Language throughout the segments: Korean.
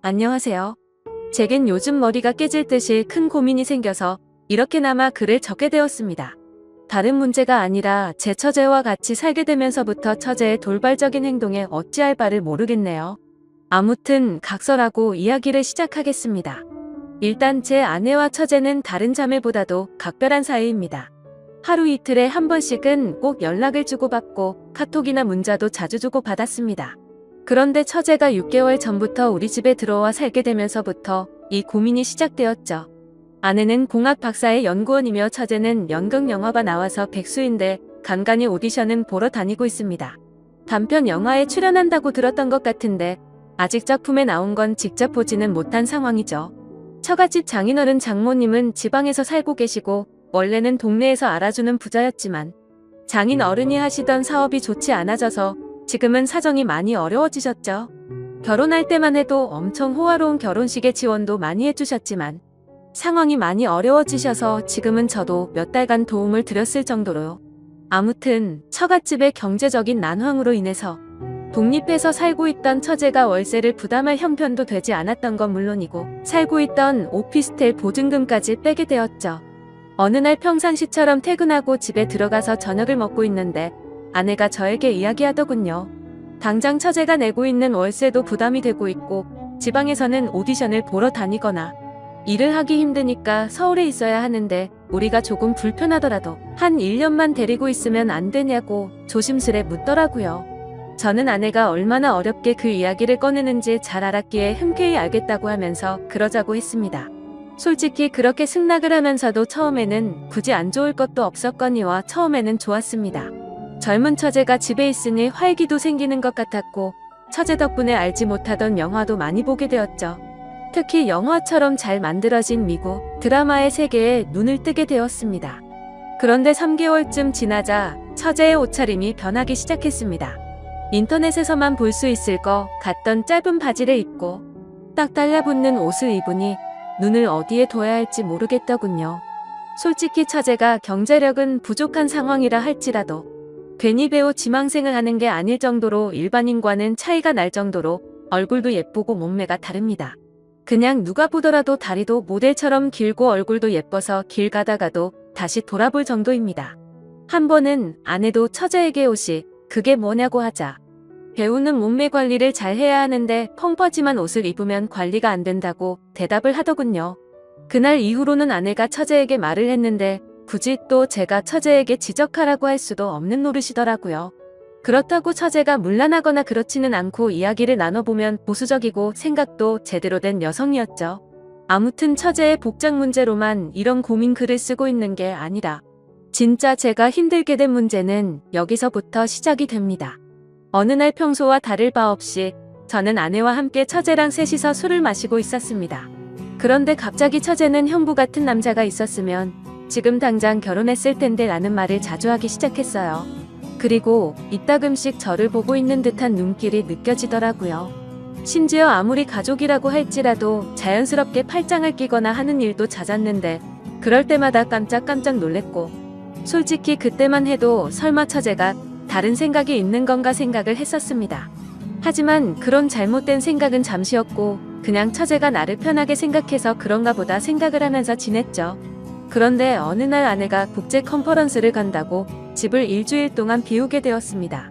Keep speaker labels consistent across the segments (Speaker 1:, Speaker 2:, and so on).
Speaker 1: 안녕하세요. 제겐 요즘 머리가 깨질 듯이 큰 고민이 생겨서 이렇게나마 글을 적게 되었습니다. 다른 문제가 아니라 제 처제와 같이 살게 되면서부터 처제의 돌발적인 행동에 어찌할 바를 모르겠네요. 아무튼 각설하고 이야기를 시작하겠습니다. 일단 제 아내와 처제는 다른 자매보다도 각별한 사이입니다. 하루 이틀에 한 번씩은 꼭 연락을 주고받고 카톡이나 문자도 자주 주고받았습니다. 그런데 처제가 6개월 전부터 우리 집에 들어와 살게 되면서부터 이 고민이 시작되었죠. 아내는 공학 박사의 연구원이며 처제는 연극 영화가 나와서 백수인데 간간히 오디션은 보러 다니고 있습니다. 단편 영화에 출연한다고 들었던 것 같은데 아직 작품에 나온 건 직접 보지는 못한 상황이죠. 처갓집 장인어른 장모님은 지방에서 살고 계시고 원래는 동네에서 알아주는 부자였지만 장인어른이 하시던 사업이 좋지 않아져서 지금은 사정이 많이 어려워지셨죠. 결혼할 때만 해도 엄청 호화로운 결혼식의 지원도 많이 해주셨지만 상황이 많이 어려워지셔서 지금은 저도 몇 달간 도움을 드렸을 정도로요. 아무튼 처갓집의 경제적인 난황으로 인해서 독립해서 살고 있던 처제가 월세를 부담할 형편도 되지 않았던 건 물론이고 살고 있던 오피스텔 보증금까지 빼게 되었죠. 어느 날 평상시처럼 퇴근하고 집에 들어가서 저녁을 먹고 있는데 아내가 저에게 이야기하더군요. 당장 처제가 내고 있는 월세도 부담이 되고 있고 지방에서는 오디션을 보러 다니거나 일을 하기 힘드니까 서울에 있어야 하는데 우리가 조금 불편하더라도 한 1년만 데리고 있으면 안 되냐고 조심스레 묻더라고요. 저는 아내가 얼마나 어렵게 그 이야기를 꺼내는지 잘 알았기에 흔쾌히 알겠다고 하면서 그러자고 했습니다. 솔직히 그렇게 승낙을 하면서도 처음에는 굳이 안 좋을 것도 없었거니와 처음에는 좋았습니다. 젊은 처제가 집에 있으니 활기도 생기는 것 같았고 처제 덕분에 알지 못하던 영화도 많이 보게 되었죠. 특히 영화처럼 잘 만들어진 미국 드라마의 세계에 눈을 뜨게 되었습니다. 그런데 3개월쯤 지나자 처제의 옷차림이 변하기 시작했습니다. 인터넷에서만 볼 수 있을 것 같던 짧은 바지를 입고 딱 달라붙는 옷을 입으니 눈을 어디에 둬야 할지 모르겠더군요. 솔직히 처제가 경제력은 부족한 상황이라 할지라도 괜히 배우 지망생을 하는 게 아닐 정도로 일반인과는 차이가 날 정도로 얼굴도 예쁘고 몸매가 다릅니다. 그냥 누가 보더라도 다리도 모델처럼 길고 얼굴도 예뻐서 길 가다가도 다시 돌아볼 정도입니다. 한 번은 아내도 처제에게 옷이 그게 뭐냐고 하자 배우는 몸매 관리를 잘 해야 하는데 펑퍼짐한 옷을 입으면 관리가 안 된다고 대답을 하더군요. 그날 이후로는 아내가 처제에게 말을 했는데 굳이 또 제가 처제에게 지적하라고 할 수도 없는 노릇이더라고요. 그렇다고 처제가 문란하거나 그렇지는 않고 이야기를 나눠보면 보수적이고 생각도 제대로 된 여성이었죠. 아무튼 처제의 복장 문제로만 이런 고민 글을 쓰고 있는 게 아니라 진짜 제가 힘들게 된 문제는 여기서부터 시작이 됩니다. 어느 날 평소와 다를 바 없이 저는 아내와 함께 처제랑 셋이서 술을 마시고 있었습니다. 그런데 갑자기 처제는 형부 같은 남자가 있었으면 지금 당장 결혼했을 텐데 라는 말을 자주 하기 시작했어요. 그리고 이따금씩 저를 보고 있는 듯한 눈길이 느껴지더라고요. 심지어 아무리 가족이라고 할지라도 자연스럽게 팔짱을 끼거나 하는 일도 잦았는데 그럴 때마다 깜짝깜짝 놀랬고 솔직히 그때만 해도 설마 처제가 다른 생각이 있는 건가 생각을 했었습니다. 하지만 그런 잘못된 생각은 잠시였고 그냥 처제가 나를 편하게 생각해서 그런가 보다 생각을 하면서 지냈죠. 그런데 어느 날 아내가 국제 컨퍼런스를 간다고 집을 일주일 동안 비우게 되었습니다.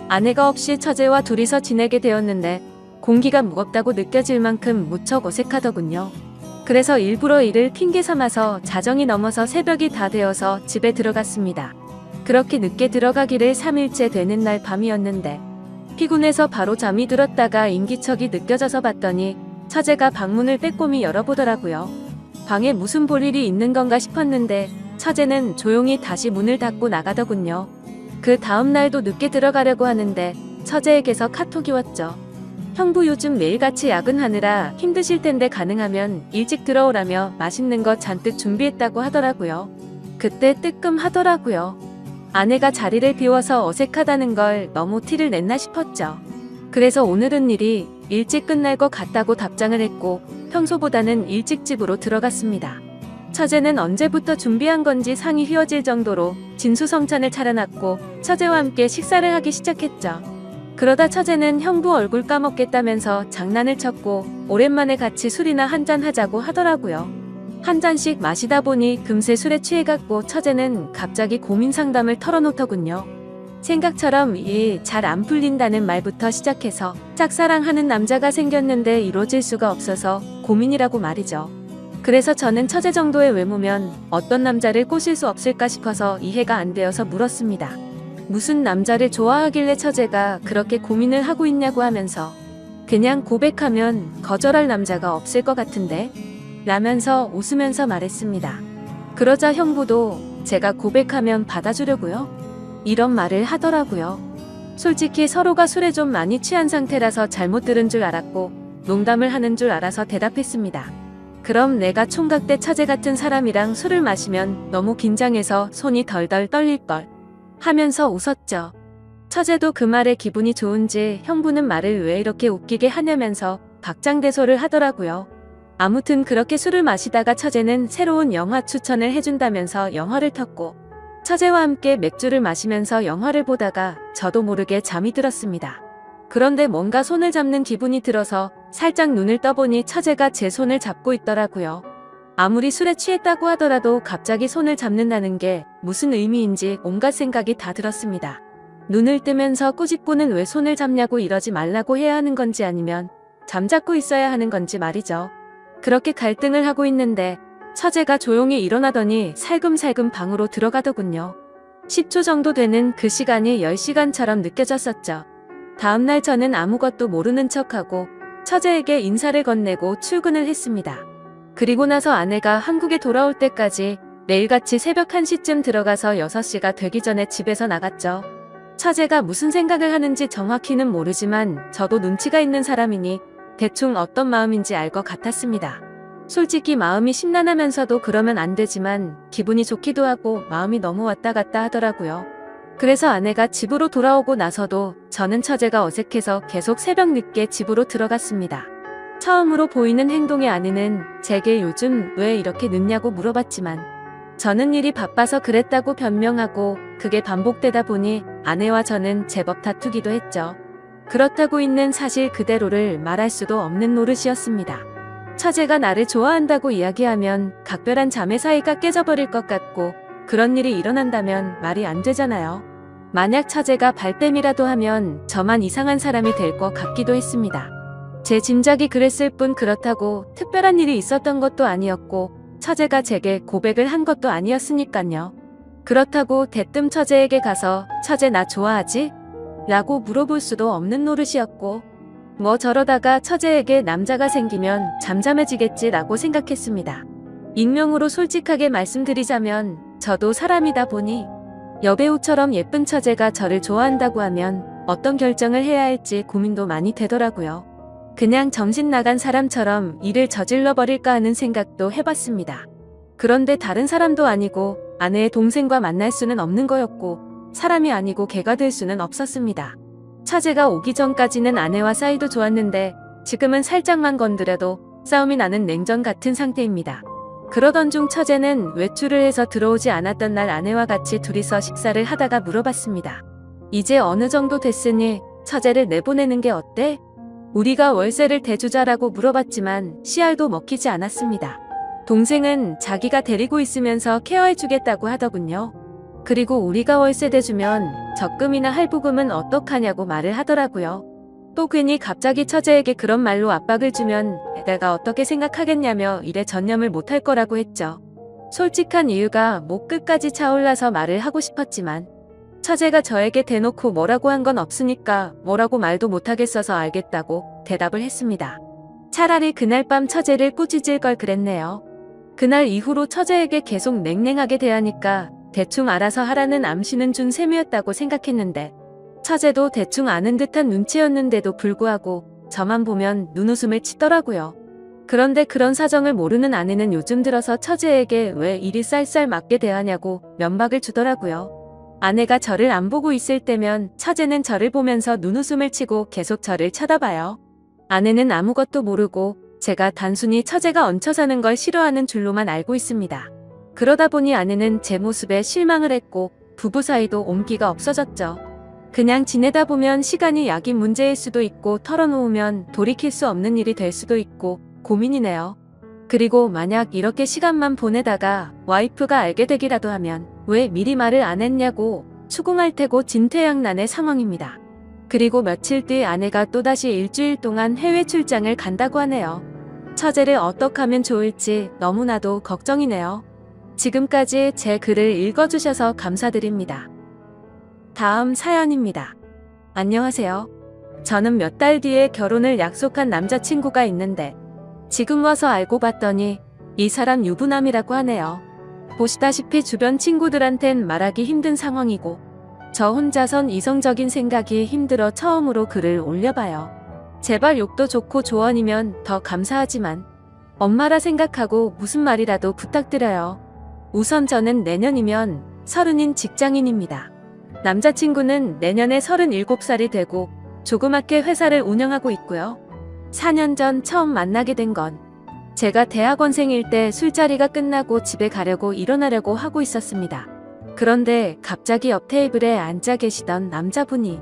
Speaker 1: 아내가 없이 처제와 둘이서 지내게 되었는데 공기가 무겁다고 느껴질 만큼 무척 어색하더군요. 그래서 일부러 이를 핑계 삼아서 자정이 넘어서 새벽이 다 되어서 집에 들어갔습니다. 그렇게 늦게 들어가기를 3일째 되는 날 밤이었는데 피곤해서 바로 잠이 들었다가 인기척이 느껴져서 봤더니 처제가 방문을 빼꼼히 열어보더라고요. 방에 무슨 볼일이 있는 건가 싶었는데 처제는 조용히 다시 문을 닫고 나가더군요. 그 다음 날도 늦게 들어가려고 하는데 처제에게서 카톡이 왔죠. 형부 요즘 매일같이 야근하느라 힘드실 텐데 가능하면 일찍 들어오라며 맛있는 거 잔뜩 준비했다고 하더라고요. 그때 뜨끔하더라고요. 아내가 자리를 비워서 어색하다는 걸 너무 티를 냈나 싶었죠. 그래서 오늘은 일이 일찍 끝날 것 같다고 답장을 했고 평소보다는 일찍 집으로 들어갔습니다. 처제는 언제부터 준비한 건지 상이 휘어질 정도로 진수성찬을 차려놨고 처제와 함께 식사를 하기 시작했죠. 그러다 처제는 형부 얼굴 까먹겠다면서 장난을 쳤고 오랜만에 같이 술이나 한잔 하자고 하더라고요. 한 잔씩 마시다 보니 금세 술에 취해갔고 처제는 갑자기 고민 상담을 털어놓더군요. 생각처럼 일 잘 안 풀린다는 말부터 시작해서 짝사랑하는 남자가 생겼는데 이루어질 수가 없어서 고민이라고 말이죠. 그래서 저는 처제 정도의 외모면 어떤 남자를 꼬실 수 없을까 싶어서 이해가 안 되어서 물었습니다. 무슨 남자를 좋아하길래 처제가 그렇게 고민을 하고 있냐고 하면서 그냥 고백하면 거절할 남자가 없을 것 같은데? 라면서 웃으면서 말했습니다. 그러자 형부도 제가 고백하면 받아주려고요? 이런 말을 하더라고요. 솔직히 서로가 술에 좀 많이 취한 상태라서 잘못 들은 줄 알았고 농담을 하는 줄 알아서 대답했습니다. 그럼 내가 총각 때 처제 같은 사람이랑 술을 마시면 너무 긴장해서 손이 덜덜 떨릴걸 하면서 웃었죠. 처제도 그 말에 기분이 좋은지 형부는 말을 왜 이렇게 웃기게 하냐면서 박장대소를 하더라고요. 아무튼 그렇게 술을 마시다가 처제는 새로운 영화 추천을 해준다면서 영화를 텄고 처제와 함께 맥주를 마시면서 영화를 보다가 저도 모르게 잠이 들었습니다. 그런데 뭔가 손을 잡는 기분이 들어서 살짝 눈을 떠보니 처제가 제 손을 잡고 있더라고요. 아무리 술에 취했다고 하더라도 갑자기 손을 잡는다는 게 무슨 의미인지 온갖 생각이 다 들었습니다. 눈을 뜨면서 꾸짖고는 왜 손을 잡냐고 이러지 말라고 해야 하는 건지 아니면 잠자고 있어야 하는 건지 말이죠. 그렇게 갈등을 하고 있는데 처제가 조용히 일어나더니 살금살금 방으로 들어가더군요. 10초 정도 되는 그 시간이 10시간처럼 느껴졌었죠. 다음날 저는 아무것도 모르는 척하고 처제에게 인사를 건네고 출근을 했습니다. 그리고 나서 아내가 한국에 돌아올 때까지 매일같이 새벽 1시쯤 들어가서 6시가 되기 전에 집에서 나갔죠. 처제가 무슨 생각을 하는지 정확히는 모르지만 저도 눈치가 있는 사람이니 대충 어떤 마음인지 알 것 같았습니다. 솔직히 마음이 심란하면서도 그러면 안 되지만 기분이 좋기도 하고 마음이 너무 왔다 갔다 하더라고요. 그래서 아내가 집으로 돌아오고 나서도 저는 처제가 어색해서 계속 새벽 늦게 집으로 들어갔습니다. 처음으로 보이는 행동의 아내는 제게 요즘 왜 이렇게 늦냐고 물어봤지만 저는 일이 바빠서 그랬다고 변명하고 그게 반복되다 보니 아내와 저는 제법 다투기도 했죠. 그렇다고 있는 사실 그대로를 말할 수도 없는 노릇이었습니다. 처제가 나를 좋아한다고 이야기하면 각별한 자매 사이가 깨져버릴 것 같고 그런 일이 일어난다면 말이 안 되잖아요. 만약 처제가 발뺌이라도 하면 저만 이상한 사람이 될 것 같기도 했습니다. 제 짐작이 그랬을 뿐 그렇다고 특별한 일이 있었던 것도 아니었고 처제가 제게 고백을 한 것도 아니었으니깐요. 그렇다고 대뜸 처제에게 가서 처제 나 좋아하지? 라고 물어볼 수도 없는 노릇이었고 뭐 저러다가 처제에게 남자가 생기면 잠잠해지겠지라고 생각했습니다. 익명으로 솔직하게 말씀드리자면 저도 사람이다 보니 여배우처럼 예쁜 처제가 저를 좋아한다고 하면 어떤 결정을 해야 할지 고민도 많이 되더라고요. 그냥 정신 나간 사람처럼 일을 저질러 버릴까 하는 생각도 해봤습니다. 그런데 다른 사람도 아니고 아내의 동생과 만날 수는 없는 거였고 사람이 아니고 개가 될 수는 없었습니다. 처제가 오기 전까지는 아내와 사이도 좋았는데 지금은 살짝만 건드려도 싸움이 나는 냉전 같은 상태입니다. 그러던 중 처제는 외출을 해서 들어오지 않았던 날 아내와 같이 둘이서 식사를 하다가 물어봤습니다. 이제 어느 정도 됐으니 처제를 내보내는 게 어때? 우리가 월세를 대주자라고 물어봤지만 씨알도 먹히지 않았습니다. 동생은 자기가 데리고 있으면서 케어해주겠다고 하더군요. 그리고 우리가 월세 대주면 적금이나 할부금은 어떡하냐고 말을 하더라고요. 또 괜히 갑자기 처제에게 그런 말로 압박을 주면 내가 어떻게 생각하겠냐며 일에 전념을 못할 거라고 했죠. 솔직한 이유가 목 끝까지 차올라서 말을 하고 싶었지만 처제가 저에게 대놓고 뭐라고 한 건 없으니까 뭐라고 말도 못하겠어서 알겠다고 대답을 했습니다. 차라리 그날 밤 처제를 꾸짖을 걸 그랬네요. 그날 이후로 처제에게 계속 냉랭하게 대하니까 대충 알아서 하라는 암시는 준 셈이었다고 생각했는데 처제도 대충 아는 듯한 눈치였는데도 불구하고 저만 보면 눈웃음을 치더라고요. 그런데 그런 사정을 모르는 아내는 요즘 들어서 처제에게 왜 이리 쌀쌀 맞게 대하냐고 면박을 주더라고요. 아내가 저를 안 보고 있을 때면 처제는 저를 보면서 눈웃음을 치고 계속 저를 쳐다봐요. 아내는 아무것도 모르고 제가 단순히 처제가 얹혀 사는 걸 싫어하는 줄로만 알고 있습니다. 그러다 보니 아내는 제 모습에 실망을 했고 부부 사이도 온기가 없어졌죠. 그냥 지내다 보면 시간이 약이 문제일 수도 있고 털어놓으면 돌이킬 수 없는 일이 될 수도 있고 고민이네요. 그리고 만약 이렇게 시간만 보내다가 와이프가 알게 되기라도 하면 왜 미리 말을 안 했냐고 추궁할 테고 진퇴양난의 상황입니다. 그리고 며칠 뒤 아내가 또다시 일주일 동안 해외 출장을 간다고 하네요. 처제를 어떻게 하면 좋을지 너무나도 걱정이네요. 지금까지 제 글을 읽어주셔서 감사드립니다. 다음 사연입니다. 안녕하세요. 저는 몇 달 뒤에 결혼을 약속한 남자친구가 있는데 지금 와서 알고 봤더니 이 사람 유부남이라고 하네요. 보시다시피 주변 친구들한텐 말하기 힘든 상황이고 저 혼자선 이성적인 생각이 힘들어 처음으로 글을 올려봐요. 제발 욕도 좋고 조언이면 더 감사하지만 엄마라 생각하고 무슨 말이라도 부탁드려요. 우선 저는 내년이면 30인 직장인입니다. 남자친구는 내년에 37살이 되고 조그맣게 회사를 운영하고 있고요. 4년 전 처음 만나게 된 건 제가 대학원생일 때 술자리가 끝나고 집에 가려고 일어나려고 하고 있었습니다. 그런데 갑자기 옆 테이블에 앉아 계시던 남자분이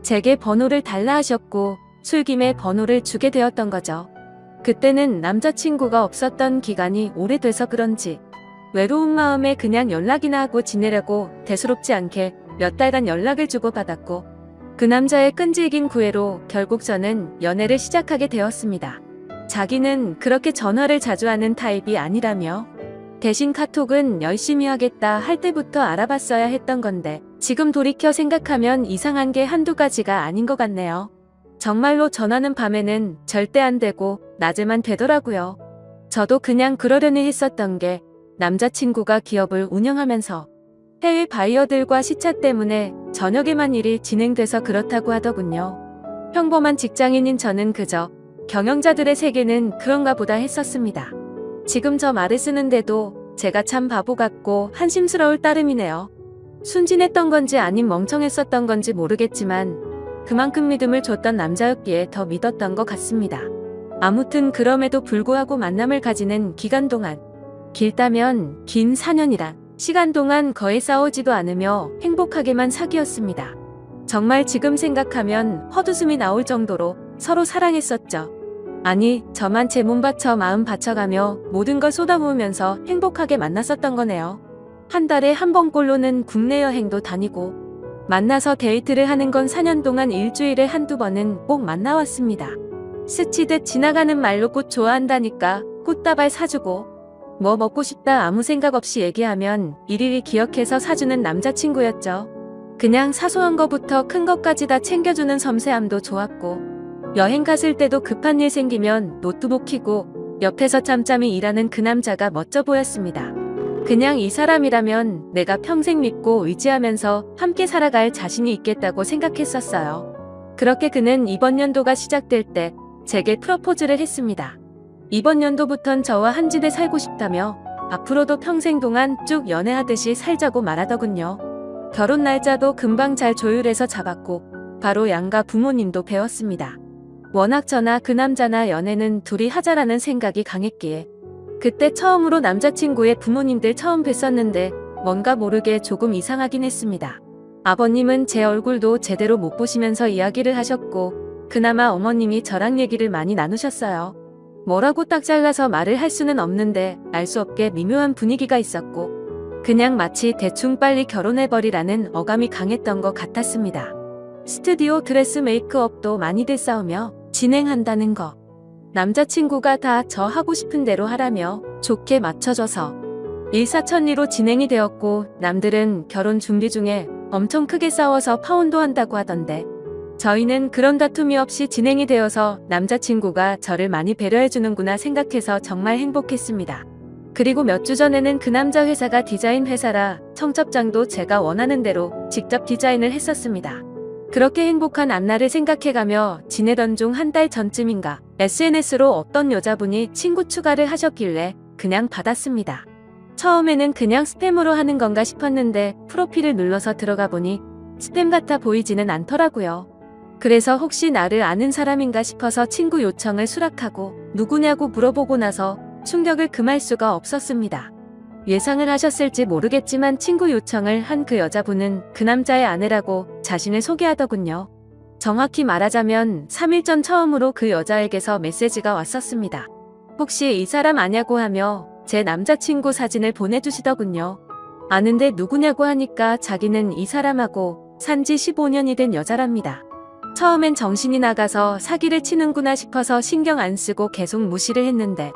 Speaker 1: 제게 번호를 달라 하셨고 술김에 번호를 주게 되었던 거죠. 그때는 남자친구가 없었던 기간이 오래돼서 그런지 외로운 마음에 그냥 연락이나 하고 지내려고 대수롭지 않게 몇 달간 연락을 주고받았고 그 남자의 끈질긴 구애로 결국 저는 연애를 시작하게 되었습니다. 자기는 그렇게 전화를 자주 하는 타입이 아니라며 대신 카톡은 열심히 하겠다 할 때부터 알아봤어야 했던 건데 지금 돌이켜 생각하면 이상한 게 한두 가지가 아닌 것 같네요. 정말로 전화는 밤에는 절대 안 되고 낮에만 되더라고요. 저도 그냥 그러려니 했었던 게 남자친구가 기업을 운영하면서 해외 바이어들과 시차 때문에 저녁에만 일이 진행돼서 그렇다고 하더군요. 평범한 직장인인 저는 그저 경영자들의 세계는 그런가 보다 했었습니다. 지금 저 말을 쓰는데도 제가 참 바보 같고 한심스러울 따름이네요. 순진했던 건지 아님 멍청했었던 건지 모르겠지만 그만큼 믿음을 줬던 남자였기에 더 믿었던 것 같습니다. 아무튼 그럼에도 불구하고 만남을 가지는 기간 동안 길다면 긴 4년이란 시간 동안 거의 싸우지도 않으며 행복하게만 사귀었습니다. 정말 지금 생각하면 헛웃음이 나올 정도로 서로 사랑했었죠. 아니, 저만 제 몸 바쳐 마음 바쳐가며 모든 걸 쏟아부으면서 행복하게 만났었던 거네요. 한 달에 한 번꼴로는 국내 여행도 다니고 만나서 데이트를 하는 건 4년 동안 일주일에 한두 번은 꼭 만나왔습니다. 스치듯 지나가는 말로 꽃 좋아한다니까 꽃다발 사주고 뭐 먹고 싶다 아무 생각 없이 얘기하면 일일이 기억해서 사주는 남자친구였죠. 그냥 사소한 거부터 큰 것까지 다 챙겨주는 섬세함도 좋았고 여행 갔을 때도 급한 일 생기면 노트북 켜고 옆에서 짬짬이 일하는 그 남자가 멋져 보였습니다. 그냥 이 사람이라면 내가 평생 믿고 의지하면서 함께 살아갈 자신이 있겠다고 생각했었어요. 그렇게 그는 이번 연도가 시작될 때 제게 프러포즈를 했습니다. 이번 연도부턴 저와 한 집에 살고 싶다며 앞으로도 평생 동안 쭉 연애하듯이 살자고 말하더군요. 결혼 날짜도 금방 잘 조율해서 잡았고 바로 양가 부모님도 배웠습니다. 워낙 저나 그 남자나 연애는 둘이 하자라는 생각이 강했기에 그때 처음으로 남자친구의 부모님들 처음 뵀었는데 뭔가 모르게 조금 이상하긴 했습니다. 아버님은 제 얼굴도 제대로 못 보시면서 이야기를 하셨고 그나마 어머님이 저랑 얘기를 많이 나누셨어요. 뭐라고 딱 잘라서 말을 할 수는 없는데 알 수 없게 미묘한 분위기가 있었고 그냥 마치 대충 빨리 결혼해버리라는 어감이 강했던 것 같았습니다. 스튜디오 드레스 메이크업도 많이들 싸우며 진행한다는 거. 남자친구가 다 저 하고 싶은 대로 하라며 좋게 맞춰줘서 일사천리로 진행이 되었고 남들은 결혼 준비 중에 엄청 크게 싸워서 파혼도 한다고 하던데 저희는 그런 다툼이 없이 진행이 되어서 남자친구가 저를 많이 배려해주는구나 생각해서 정말 행복했습니다. 그리고 몇 주 전에는 그 남자 회사가 디자인 회사라 청첩장도 제가 원하는 대로 직접 디자인을 했었습니다. 그렇게 행복한 앞날을 생각해가며 지내던 중 한 달 전쯤인가 SNS로 어떤 여자분이 친구 추가를 하셨길래 그냥 받았습니다. 처음에는 그냥 스팸으로 하는 건가 싶었는데 프로필을 눌러서 들어가 보니 스팸 같아 보이지는 않더라고요. 그래서 혹시 나를 아는 사람인가 싶어서 친구 요청을 수락하고 누구냐고 물어보고 나서 충격을 금할 수가 없었습니다. 예상을 하셨을지 모르겠지만 친구 요청을 한 그 여자분은 그 남자의 아내라고 자신을 소개하더군요. 정확히 말하자면 3일 전 처음으로 그 여자에게서 메시지가 왔었습니다. 혹시 이 사람 아냐고 하며 제 남자친구 사진을 보내주시더군요. 아는데 누구냐고 하니까 자기는 이 사람하고 산지 15년이 된 여자랍니다. 처음엔 정신이 나가서 사기를 치는구나 싶어서 신경 안 쓰고 계속 무시를 했는데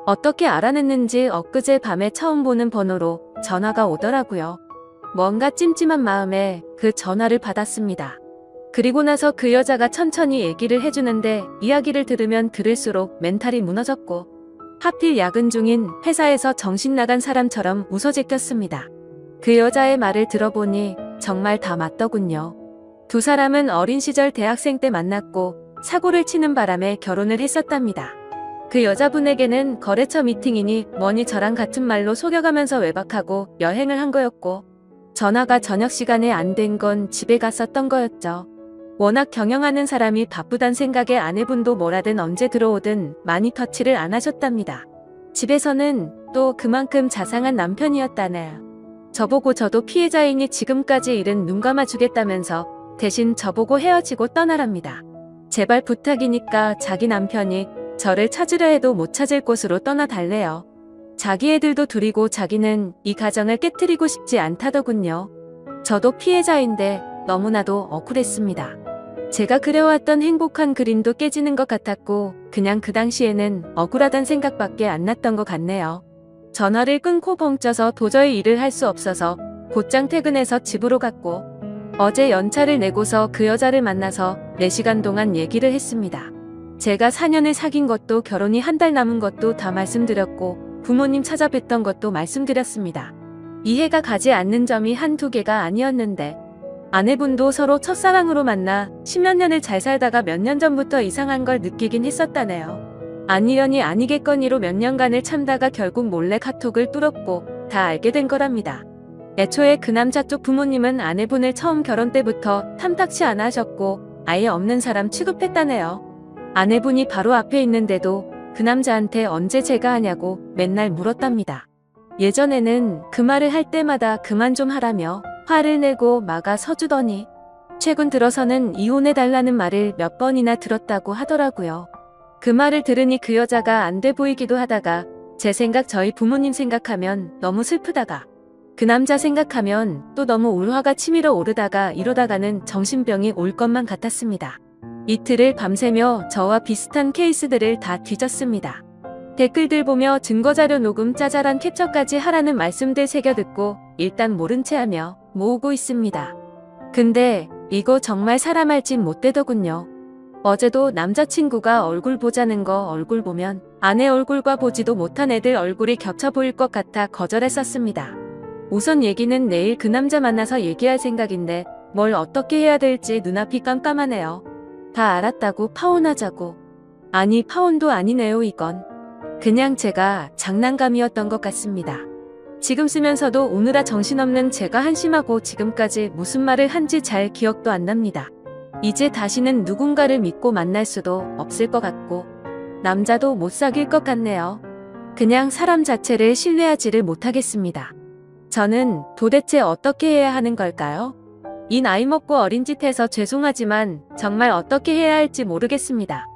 Speaker 1: 어떻게 알아냈는지 엊그제 밤에 처음 보는 번호로 전화가 오더라고요. 뭔가 찜찜한 마음에 그 전화를 받았습니다. 그리고 나서 그 여자가 천천히 얘기를 해주는데 이야기를 들으면 들을수록 멘탈이 무너졌고 하필 야근 중인 회사에서 정신 나간 사람처럼 웃어제꼈습니다. 그 여자의 말을 들어보니 정말 다 맞더군요. 두 사람은 어린 시절 대학생 때 만났고 사고를 치는 바람에 결혼을 했었답니다. 그 여자분에게는 거래처 미팅이니 뭐니 저랑 같은 말로 속여가면서 외박하고 여행을 한 거였고 전화가 저녁 시간에 안 된 건 집에 갔었던 거였죠. 워낙 경영하는 사람이 바쁘단 생각에 아내분도 뭐라든 언제 들어오든 많이 터치를 안 하셨답니다. 집에서는 또 그만큼 자상한 남편이었다네요. 저보고 저도 피해자이니 지금까지 일은 눈 감아주겠다면서 대신 저보고 헤어지고 떠나랍니다. 제발 부탁이니까 자기 남편이 저를 찾으려 해도 못 찾을 곳으로 떠나달래요. 자기 애들도 둘이고 자기는 이 가정을 깨트리고 싶지 않다더군요. 저도 피해자인데 너무나도 억울했습니다. 제가 그려왔던 행복한 그림도 깨지는 것 같았고 그냥 그 당시에는 억울하단 생각밖에 안 났던 것 같네요. 전화를 끊고 벙쪄서 도저히 일을 할 수 없어서 곧장 퇴근해서 집으로 갔고 어제 연차를 내고서 그 여자를 만나서 4시간 동안 얘기를 했습니다. 제가 4년을 사귄 것도 결혼이 한 달 남은 것도 다 말씀드렸고 부모님 찾아뵀던 것도 말씀드렸습니다. 이해가 가지 않는 점이 한두 개가 아니었는데 아내분도 서로 첫사랑으로 만나 10몇 년을 잘 살다가 몇 년 전부터 이상한 걸 느끼긴 했었다네요. 아니려니 아니겠거니로 몇 년간을 참다가 결국 몰래 카톡을 뚫었고 다 알게 된 거랍니다. 애초에 그 남자 쪽 부모님은 아내분을 처음 결혼 때부터 탐탁치 않아 하셨고 아예 없는 사람 취급했다네요. 아내분이 바로 앞에 있는데도 그 남자한테 언제 제가 하냐고 맨날 물었답니다. 예전에는 그 말을 할 때마다 그만 좀 하라며 화를 내고 막아 서주더니 최근 들어서는 이혼해달라는 말을 몇 번이나 들었다고 하더라고요. 그 말을 들으니 그 여자가 안 돼 보이기도 하다가 제 생각 저희 부모님 생각하면 너무 슬프다가 그 남자 생각하면 또 너무 울화가 치밀어 오르다가 이러다가는 정신병이 올 것만 같았습니다. 이틀을 밤새며 저와 비슷한 케이스들을 다 뒤졌습니다. 댓글들 보며 증거자료 녹음 짜잘한 캡처까지 하라는 말씀들 새겨듣고 일단 모른 채 하며 모으고 있습니다. 근데 이거 정말 사람 할 짓 못되더군요. 어제도 남자친구가 얼굴 보자는 거 얼굴 보면 아내 얼굴과 보지도 못한 애들 얼굴이 겹쳐 보일 것 같아 거절했었습니다. 우선 얘기는 내일 그 남자 만나서 얘기할 생각인데 뭘 어떻게 해야 될지 눈앞이 깜깜하네요. 다 알았다고 파혼하자고. 아니 파혼도 아니네요 이건. 그냥 제가 장난감이었던 것 같습니다. 지금 쓰면서도 오느라 정신없는 제가 한심하고 지금까지 무슨 말을 한지 잘 기억도 안 납니다. 이제 다시는 누군가를 믿고 만날 수도 없을 것 같고 남자도 못 사귈 것 같네요. 그냥 사람 자체를 신뢰하지를 못하겠습니다. 저는 도대체 어떻게 해야 하는 걸까요? 이 나이 먹고 어린 짓 해서 죄송하지만 정말 어떻게 해야 할지 모르겠습니다.